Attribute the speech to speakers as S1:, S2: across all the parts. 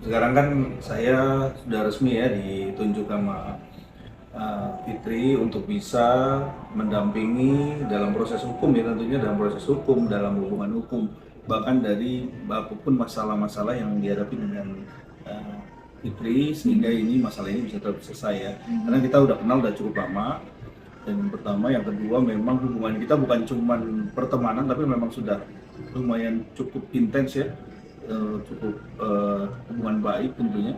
S1: Sekarang kan saya sudah resmi ya ditunjuk sama Fitri untuk bisa mendampingi dalam proses hukum ya, tentunya dalam proses hukum, dalam hubungan hukum, bahkan dari apapun masalah-masalah yang dihadapi dengan uh, Fitri, sehingga ini masalah ini bisa selesai ya. Karena kita udah kenal udah cukup lama. Dan yang pertama, yang kedua, memang hubungan kita bukan cuma pertemanan, tapi memang sudah lumayan cukup intens ya, cukup hubungan baik tentunya.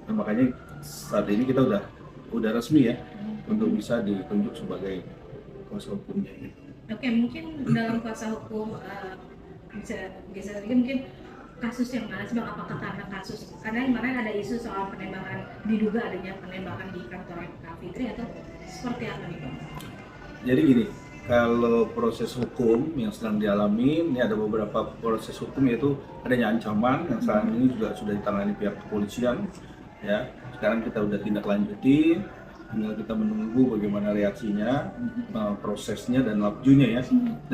S1: Dan makanya saat ini kita udah resmi ya untuk bisa ditunjuk sebagai kuasa hukumnya.
S2: Oke, mungkin dalam kuasa hukum bisa geser lagi mungkin kasus yang mana sih bang? Apakah karena kasus karena kemarin ada isu soal penembakan, diduga adanya penembakan di kantor Kak Fitri, atau seperti apa nih bang?
S1: Jadi gini, kalau proses hukum yang sedang dialami, ini ada beberapa proses hukum, yaitu adanya ancaman yang saat ini juga sudah ditangani pihak kepolisian. Ya, sekarang kita udah tindak lanjuti, tinggal kita menunggu bagaimana reaksinya, prosesnya dan labjunya ya.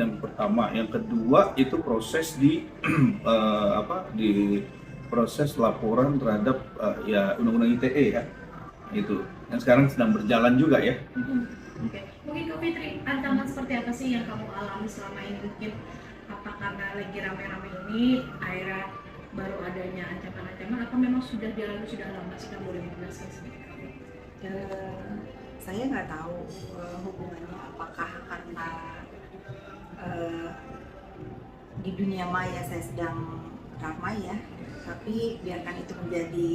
S1: Yang pertama, yang kedua itu proses di di proses laporan terhadap ya undang-undang ITE ya, itu yang sekarang sedang berjalan juga ya.
S2: Oke, mungkin Kak Fitri, ancaman seperti apa sih yang kamu alami selama ini? Mungkin apa karena lagi rame-rame ini akhirnya baru adanya ancaman-ancaman, atau memang sudah dialami sudah lama sih? Kamu boleh menjelaskan sedikit?
S3: Eh, saya nggak tahu hubungannya apakah karena eh, di dunia maya saya sedang ramai ya, tapi biarkan itu menjadi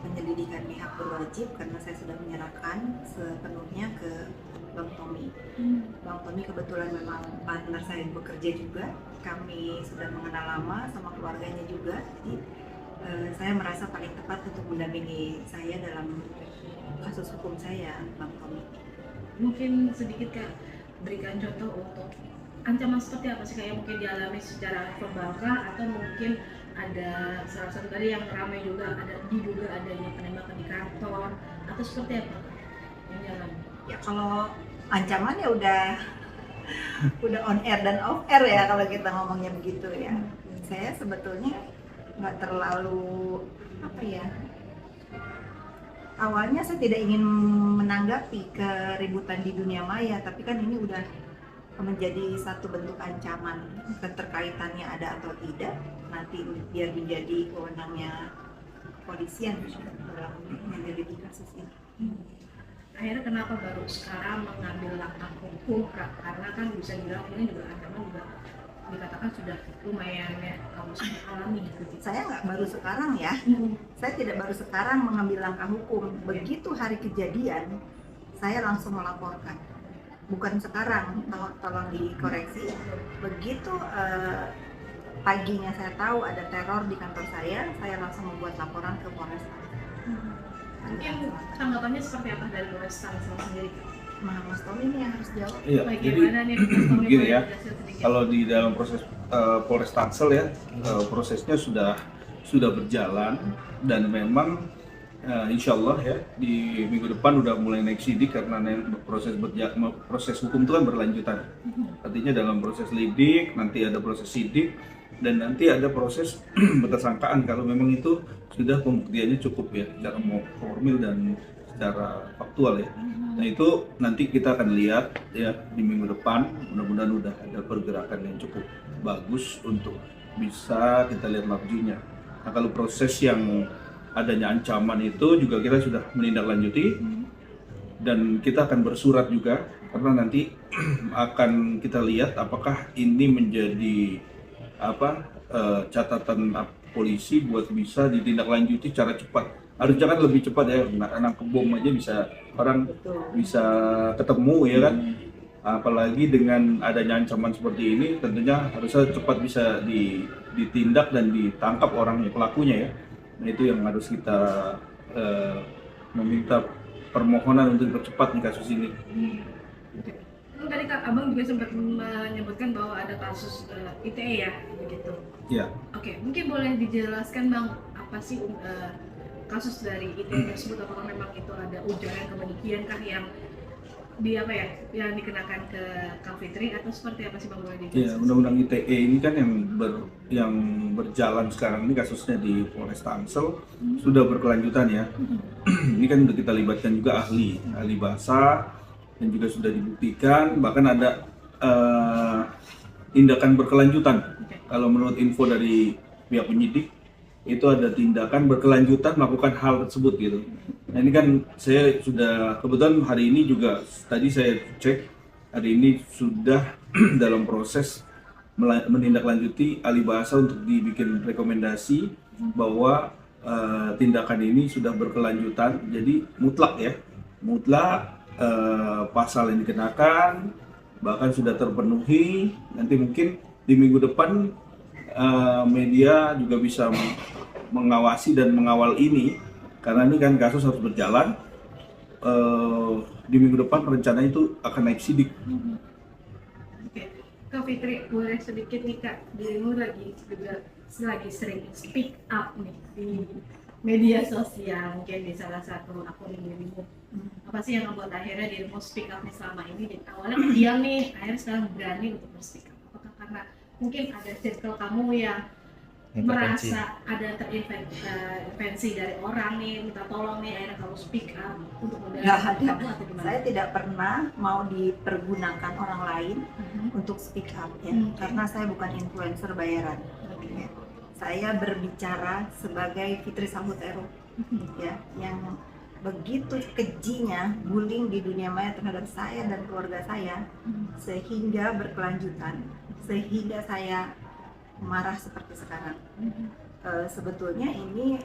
S3: penyelidikan pihak berwajib karena saya sudah menyerahkan sepenuhnya ke Bang Tommy. Bang Tommy kebetulan memang partner saya yang bekerja juga, kami sudah mengenal lama sama keluarganya juga, jadi saya merasa paling tepat untuk mendampingi saya dalam kasus hukum saya, Bang Tommy.
S2: Mungkin sedikit Kak berikan contoh untuk ancaman seperti apa sih, kayak mungkin dialami secara verbal kah, atau mungkin ada salah satu tadi yang ramai juga ada diduga adanya penembakan di kantor, atau seperti apa yang dialami?
S3: Ya kalau ancaman ya udah on air dan off air ya kalau kita ngomongnya begitu ya. Saya sebetulnya nggak terlalu apa ya. Awalnya saya tidak ingin menanggapi keributan di dunia maya, tapi kan ini udah menjadi satu bentuk ancaman. Keterkaitannya ada atau tidak, nanti biar menjadi kewenangannya kepolisian dalam menyelidiki kasus ini.
S2: Akhirnya kenapa baru sekarang mengambil langkah hukum Kak? Karena kan bisa dibilang ini juga ancaman juga dikatakan sudah lumayan ya kamu sudah alami gitu.
S3: Saya nggak baru sekarang ya, saya tidak baru sekarang mengambil langkah hukum. Begitu hari kejadian, saya langsung melaporkan. Bukan sekarang, tolong dikoreksi. Begitu paginya saya tahu ada teror di kantor saya langsung membuat laporan ke Polres.
S2: Mungkin tanggapannya seperti apa dari Polres Tangsel sendiri?
S3: Mas Tommy ini yang harus jawab.
S1: Iya, jadi
S2: Bagaimana nih Mas Tommy,
S1: gini
S2: boleh
S1: ya,
S2: menjelaskan sedikit?
S1: kalau di dalam proses Polres Tangsel ya, prosesnya sudah berjalan, dan memang insya Allah ya di minggu depan udah mulai naik sidik, karena proses hukum itu kan berlanjutan. Artinya dalam proses lidik nanti ada proses sidik, dan nanti ada proses tersangkaan kalau memang itu sudah pembuktiannya cukup ya secara formil dan secara faktual ya. Nah itu nanti kita akan lihat ya di minggu depan, mudah-mudahan udah ada pergerakan yang cukup bagus untuk bisa kita lihat labjunya. Nah kalau proses yang adanya ancaman itu juga kita sudah menindaklanjuti, dan kita akan bersurat juga, karena nanti akan kita lihat apakah ini menjadi catatan polisi buat bisa ditindaklanjuti secara cepat. Harusnya kan lebih cepat ya, nangkep bom aja bisa, orang bisa ketemu ya kan. Apalagi dengan adanya ancaman seperti ini, tentunya harusnya cepat bisa ditindak dan ditangkap orangnya, pelakunya ya. Nah itu yang harus kita meminta permohonan untuk dipercepat di kasus ini.
S2: Tadi Kak Abang juga sempat menyebutkan bahwa ada kasus ITE ya, begitu.
S1: Ya.
S2: Oke, mungkin boleh dijelaskan Bang, apa sih kasus dari ITE tersebut? Apakah memang itu ada ujaran kebencian kah yang di apa ya yang dikenakan ke Kak Fitri atau seperti apa sih Bang, boleh
S1: Ya,
S2: dijelaskan?
S1: Undang-Undang ITE ini kan yang berjalan sekarang ini kasusnya di Polres Tangsel sudah berkelanjutan ya. Ini kan sudah kita libatkan juga ahli bahasa dan juga sudah dibuktikan, bahkan ada tindakan berkelanjutan.
S2: Oke.
S1: Kalau menurut info dari pihak penyidik itu ada tindakan berkelanjutan melakukan hal tersebut gitu. Nah ini kan saya sudah kebetulan hari ini juga tadi saya cek hari ini sudah dalam proses menindaklanjuti ahli bahasa untuk dibikin rekomendasi bahwa tindakan ini sudah berkelanjutan, jadi mutlak ya, mutlak pasal yang dikenakan bahkan sudah terpenuhi. Nanti mungkin di minggu depan media juga bisa mengawasi dan mengawal ini karena ini kan kasus harus berjalan. Di minggu depan rencana itu akan naik sidik.
S2: Oke, Kak Fitri boleh sedikit nih Kak, dirimu lagi sering speak up nih di media sosial, mungkin di salah satu akun dirimu. Apa sih yang membuat akhirnya dirimu speak up nih selama ini? Jadi awalnya diam nih, akhirnya sekarang berani untuk speak up. Apakah karena mungkin ada circle kamu yang merasa ada terintervensi dari orang nih, minta tolong nih, akhirnya kamu speak up untuk
S3: Nggak
S2: membela
S3: ada.
S2: kamu atau gimana?
S3: Saya tidak pernah mau dipergunakan orang lain untuk speak up ya, karena saya bukan influencer bayaran. Ya. Saya berbicara sebagai Fitri Sahutero ya, yang begitu kejinya bullying di dunia maya terhadap saya dan keluarga saya, sehingga berkelanjutan, sehingga saya marah seperti sekarang. Sebetulnya ini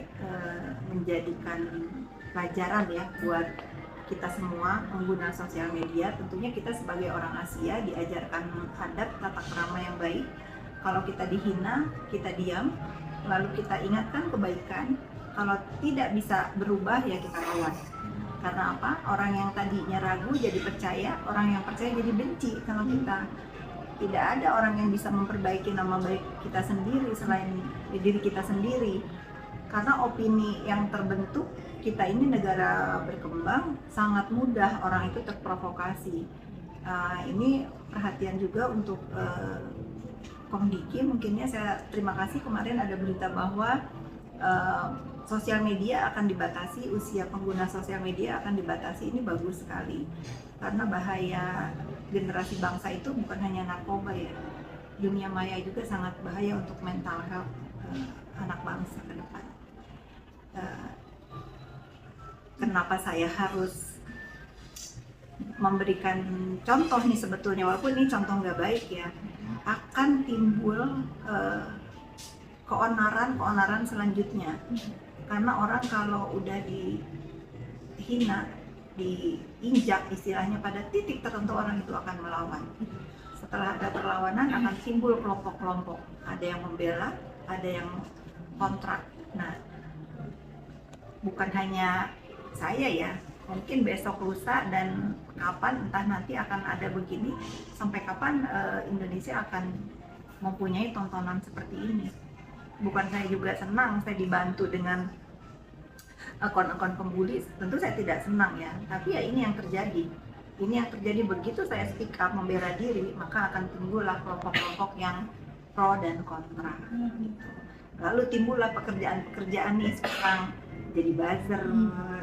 S3: menjadikan pelajaran ya buat kita semua pengguna sosial media. Tentunya kita sebagai orang Asia diajarkan adab tata krama yang baik. Kalau kita dihina, kita diam, lalu kita ingatkan kebaikan. Kalau tidak bisa berubah ya kita lawan. Karena apa? Orang yang tadinya ragu jadi percaya, orang yang percaya jadi benci kalau kita. Tidak ada orang yang bisa memperbaiki nama baik kita sendiri selain diri kita sendiri. Karena opini yang terbentuk, kita ini negara berkembang, sangat mudah orang itu terprovokasi. Ini perhatian juga untuk Komdiki. Mungkinnya saya terima kasih kemarin ada berita bahwa sosial media akan dibatasi, usia pengguna sosial media akan dibatasi. Ini bagus sekali karena bahaya generasi bangsa itu bukan hanya narkoba ya, dunia maya juga sangat bahaya untuk mental health anak bangsa ke depan. Kenapa saya harus memberikan contoh nih sebetulnya, walaupun ini contoh nggak baik ya, akan timbul keonaran selanjutnya. Karena orang kalau udah dihina, diinjak istilahnya pada titik tertentu, orang itu akan melawan. Setelah ada perlawanan akan timbul kelompok-kelompok, ada yang membela, ada yang kontrak. Nah, bukan hanya saya ya, mungkin besok lusa dan kapan entah nanti akan ada begini, sampai kapan Indonesia akan mempunyai tontonan seperti ini. Bukan saya juga senang saya dibantu dengan akun-akun pembuli, tentu saya tidak senang ya, tapi ya ini yang terjadi. Ini yang terjadi begitu saya speak up membela diri, maka akan timbullah kelompok-kelompok yang pro dan kontra. Lalu timbullah pekerjaan-pekerjaan nih sekarang jadi buzzer,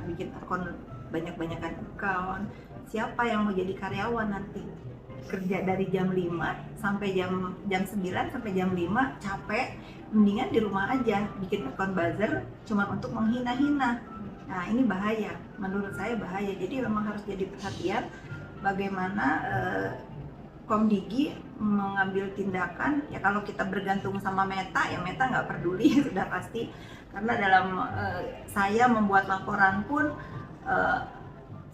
S3: bikin akun banyak-banyakan account. Siapa yang mau jadi karyawan nanti? Kerja dari jam 5 sampai jam 9 sampai jam 5 capek, mendingan di rumah aja bikin akun buzzer cuma untuk menghina-hina. Nah ini bahaya, menurut saya bahaya. Jadi memang harus jadi perhatian bagaimana Komdigi mengambil tindakan. Ya kalau kita bergantung sama Meta, ya Meta nggak peduli sudah pasti. Karena dalam saya membuat laporan pun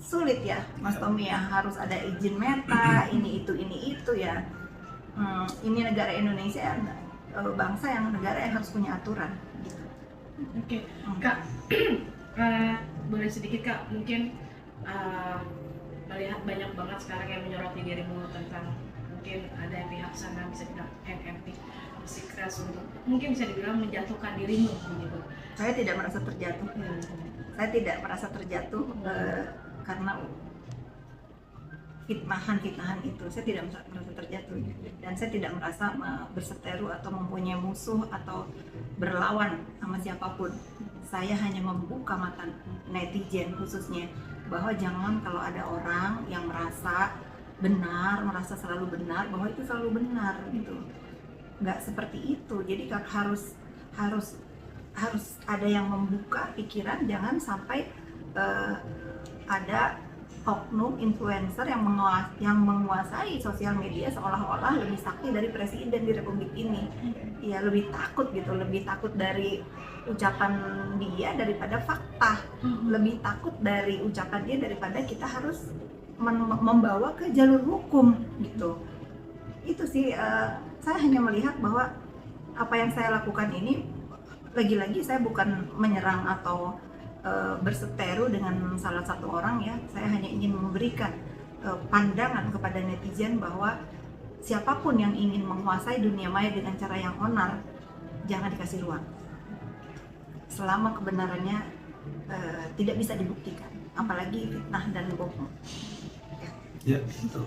S3: sulit ya Mas Tommy ya, harus ada izin Meta, ini itu ya. Ini negara Indonesia, bangsa yang negara yang harus punya aturan gitu.
S2: Oke, Kak, boleh sedikit Kak, mungkin melihat banyak banget sekarang yang menyoroti dirimu tentang mungkin ada pihak sana bisa dibilang NFT bersikeras untuk mungkin bisa dibilang menjatuhkan dirimu begitu.
S3: Saya tidak merasa terjatuh. Saya tidak merasa terjatuh karena fitnahan itu. Saya tidak merasa terjatuh dan saya tidak merasa berseteru atau mempunyai musuh atau berlawan sama siapapun. Saya hanya membuka mata netizen khususnya bahwa jangan kalau ada orang yang merasa benar, merasa selalu benar, bahwa itu selalu benar gitu. Nggak seperti itu. Jadi harus ada yang membuka pikiran, jangan sampai ada oknum influencer yang menguasai sosial media seolah-olah lebih sakti dari presiden di republik ini. Ya lebih takut gitu, lebih takut dari ucapan dia daripada fakta, lebih takut dari ucapan dia daripada kita harus membawa ke jalur hukum gitu. Itu sih, saya hanya melihat bahwa apa yang saya lakukan ini, lagi-lagi saya bukan menyerang atau berseteru dengan salah satu orang ya. Saya hanya ingin memberikan pandangan kepada netizen bahwa siapapun yang ingin menguasai dunia maya dengan cara yang onar, jangan dikasih ruang selama kebenarannya tidak bisa dibuktikan, apalagi fitnah dan bohong.
S1: Ya, betul.